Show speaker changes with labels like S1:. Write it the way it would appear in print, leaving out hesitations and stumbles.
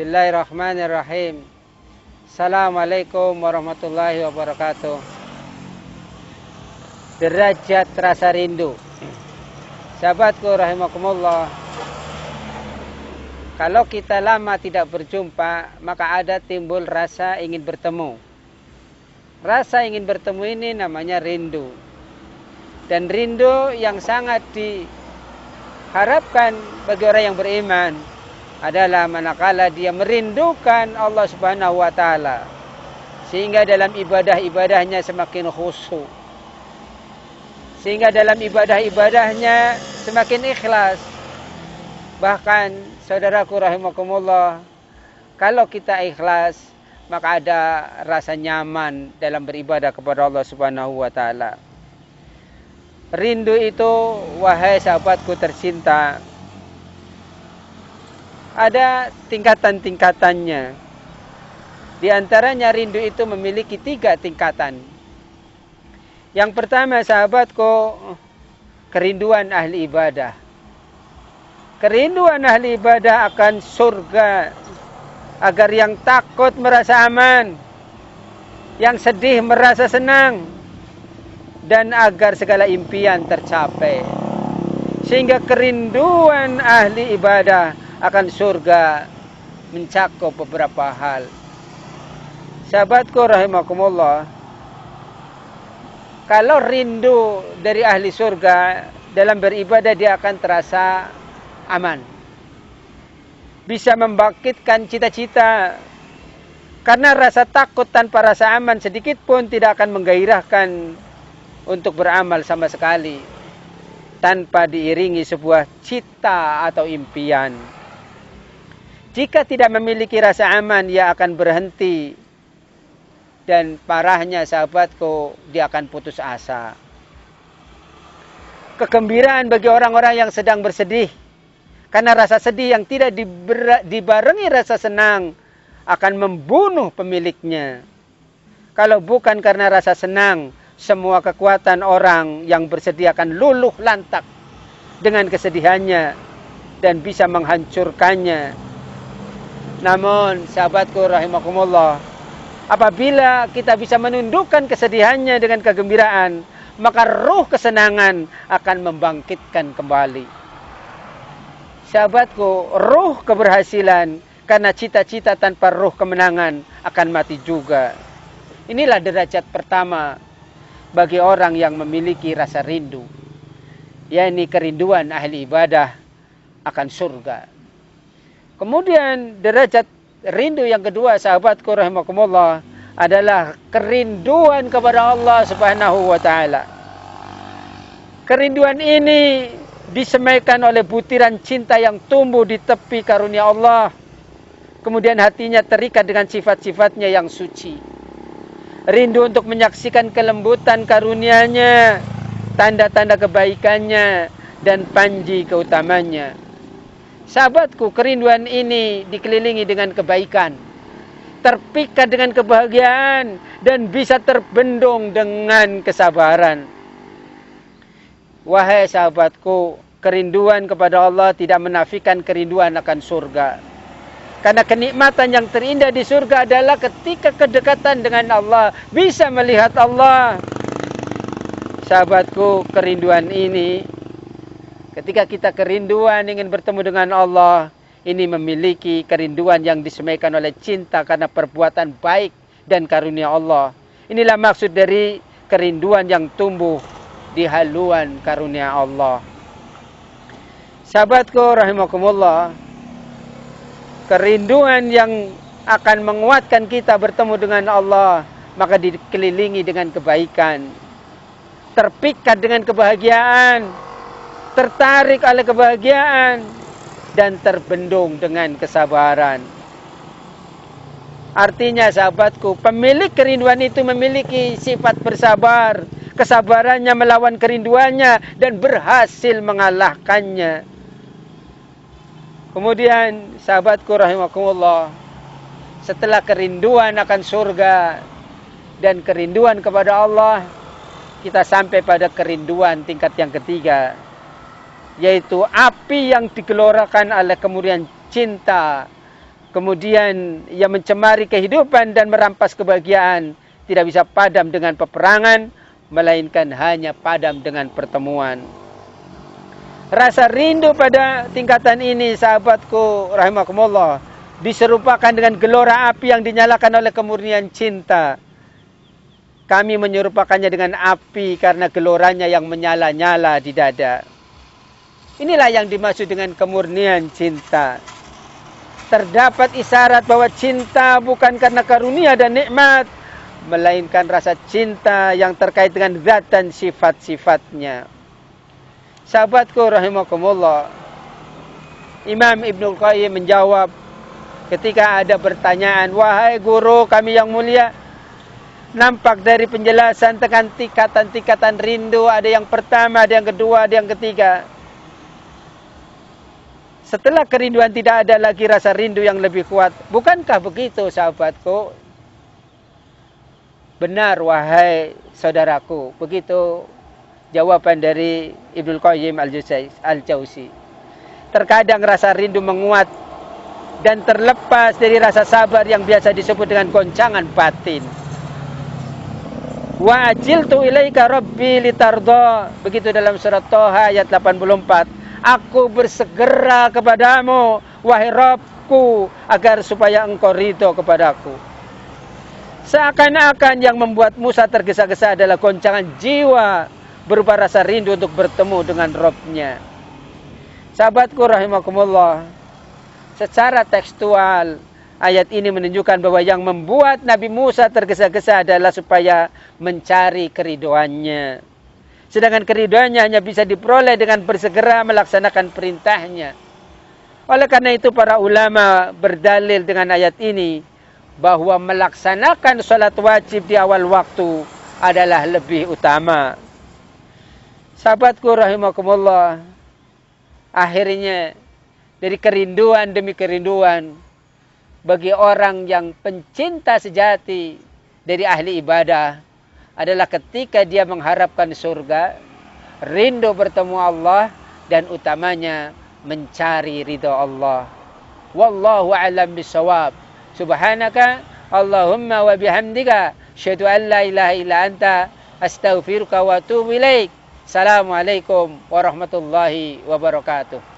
S1: Bismillahirrahmanirrahim. Assalamualaikum warahmatullahi wabarakatuh. Derajat rasa rindu. Sahabatku rahimakumullah, kalau kita lama tidak berjumpa, maka ada timbul rasa ingin bertemu. Rasa ingin bertemu ini namanya rindu. Dan rindu yang sangat diharapkan bagi orang yang beriman adalah manakala dia merindukan Allah Subhanahu wa taala, sehingga dalam ibadah-ibadahnya semakin khusyuk, sehingga dalam ibadah-ibadahnya semakin ikhlas. Bahkan saudaraku rahimakumullah, kalau kita ikhlas, maka ada rasa nyaman dalam beribadah kepada Allah Subhanahu wa taala. Rindu itu, wahai sahabatku tercinta, ada tingkatan-tingkatannya. Di antaranya rindu itu memiliki 3 tingkatan. Yang pertama sahabatku, kerinduan ahli ibadah. Kerinduan ahli ibadah akan surga, agar yang takut merasa aman, yang sedih merasa senang, dan agar segala impian tercapai. Sehingga kerinduan ahli ibadah akan surga mencakup beberapa hal. Sahabatku rahimakumullah, kalau rindu dari ahli surga dalam beribadah, dia akan terasa aman, bisa membangkitkan cita-cita. Karena rasa takut tanpa rasa aman sedikit pun tidak akan menggairahkan untuk beramal sama sekali, tanpa diiringi sebuah cita atau impian. Jika tidak memiliki rasa aman, ia akan berhenti. Dan parahnya sahabatku, dia akan putus asa. Kegembiraan bagi orang-orang yang sedang bersedih, karena rasa sedih yang tidak dibarengi rasa senang akan membunuh pemiliknya. Kalau bukan karena rasa senang, semua kekuatan orang yang bersedih akan luluh lantak dengan kesedihannya dan bisa menghancurkannya. Namun sahabatku rahimakumullah, apabila kita bisa menundukkan kesedihannya dengan kegembiraan, maka ruh kesenangan akan membangkitkan kembali. Sahabatku, ruh keberhasilan, karena cita-cita tanpa ruh kemenangan akan mati juga. Inilah derajat pertama bagi orang yang memiliki rasa rindu, yakni kerinduan ahli ibadah akan surga. Kemudian derajat rindu yang kedua sahabatku rahimakumullah adalah kerinduan kepada Allah Subhanahu wa taala. Kerinduan ini disemaikan oleh butiran cinta yang tumbuh di tepi karunia Allah. Kemudian hatinya terikat dengan sifat-sifatnya yang suci. Rindu untuk menyaksikan kelembutan karunia-Nya, tanda-tanda kebaikannya, dan panji keutamanya. Sahabatku, kerinduan ini dikelilingi dengan kebaikan, terpikat dengan kebahagiaan, dan bisa terbendung dengan kesabaran. Wahai sahabatku, kerinduan kepada Allah tidak menafikan kerinduan akan surga. Karena kenikmatan yang terindah di surga adalah ketika kedekatan dengan Allah, bisa melihat Allah. Sahabatku, kerinduan ini, ketika kita kerinduan ingin bertemu dengan Allah, ini memiliki kerinduan yang disemaikan oleh cinta karena perbuatan baik dan karunia Allah. Inilah maksud dari kerinduan yang tumbuh di haluan karunia Allah. Sahabatku rahimakumullah, kerinduan yang akan menguatkan kita bertemu dengan Allah, maka dikelilingi dengan kebaikan, terpikat dengan kebahagiaan, tertarik oleh kebahagiaan, dan terbendung dengan kesabaran. Artinya sahabatku, pemilik kerinduan itu memiliki sifat bersabar. Kesabarannya melawan kerinduannya dan berhasil mengalahkannya. Kemudian sahabatku rahimakumullah, setelah kerinduan akan surga dan kerinduan kepada Allah, kita sampai pada kerinduan tingkat yang ketiga, yaitu api yang digelorakan oleh kemurnian cinta kemudian ia mencemari kehidupan dan merampas kebahagiaan, tidak bisa padam dengan peperangan, melainkan hanya padam dengan pertemuan. Rasa rindu pada tingkatan ini, sahabatku rahimakumullah, diserupakan dengan gelora api yang dinyalakan oleh kemurnian cinta. Kami menyerupakannya dengan api karena geloranya yang menyala-nyala di dada. Inilah yang dimaksud dengan kemurnian cinta. Terdapat isyarat bahwa cinta bukan karena karunia dan nikmat, melainkan rasa cinta yang terkait dengan zat dan sifat-sifatnya. Sahabatku rahimakumullah, Imam Ibnul Qayyim menjawab ketika ada pertanyaan, wahai guru kami yang mulia, nampak dari penjelasan tentang tingkatan-tingkatan rindu, ada yang pertama, ada yang kedua, ada yang ketiga. Setelah kerinduan tidak ada lagi rasa rindu yang lebih kuat. Bukankah begitu, sahabatku? Benar, wahai saudaraku. Begitu jawaban dari Ibnul Qayyim al-Jauzi. Terkadang rasa rindu menguat dan terlepas dari rasa sabar yang biasa disebut dengan goncangan batin. Wa ajiltu ilaika rabbi litarda. Begitu dalam surat Thaha ayat 84. Aku bersegera kepadamu, wahai Rabbku, agar supaya engkau ridho kepadaku. Seakan-akan yang membuat Musa tergesa-gesa adalah goncangan jiwa berupa rasa rindu untuk bertemu dengan Rabbnya. Sahabatku rahimakumullah, secara tekstual ayat ini menunjukkan bahwa yang membuat Nabi Musa tergesa-gesa adalah supaya mencari keriduannya. Sedangkan keriduannya hanya bisa diperoleh dengan bersegera melaksanakan perintahnya. Oleh karena itu para ulama berdalil dengan ayat ini bahwa melaksanakan sholat wajib di awal waktu adalah lebih utama. Sahabatku rahimakumullah, akhirnya dari kerinduan demi kerinduan, bagi orang yang pencinta sejati dari ahli ibadah adalah ketika dia mengharapkan surga, rindu bertemu Allah, dan utamanya mencari ridha Allah. Wallahu a'lam bishawab. Subhanaka Allahumma wa bihamdika asyhadu an la ilaha illa anta astaghfiruka wa atubu ilaik. Assalamualaikum warahmatullahi wabarakatuh.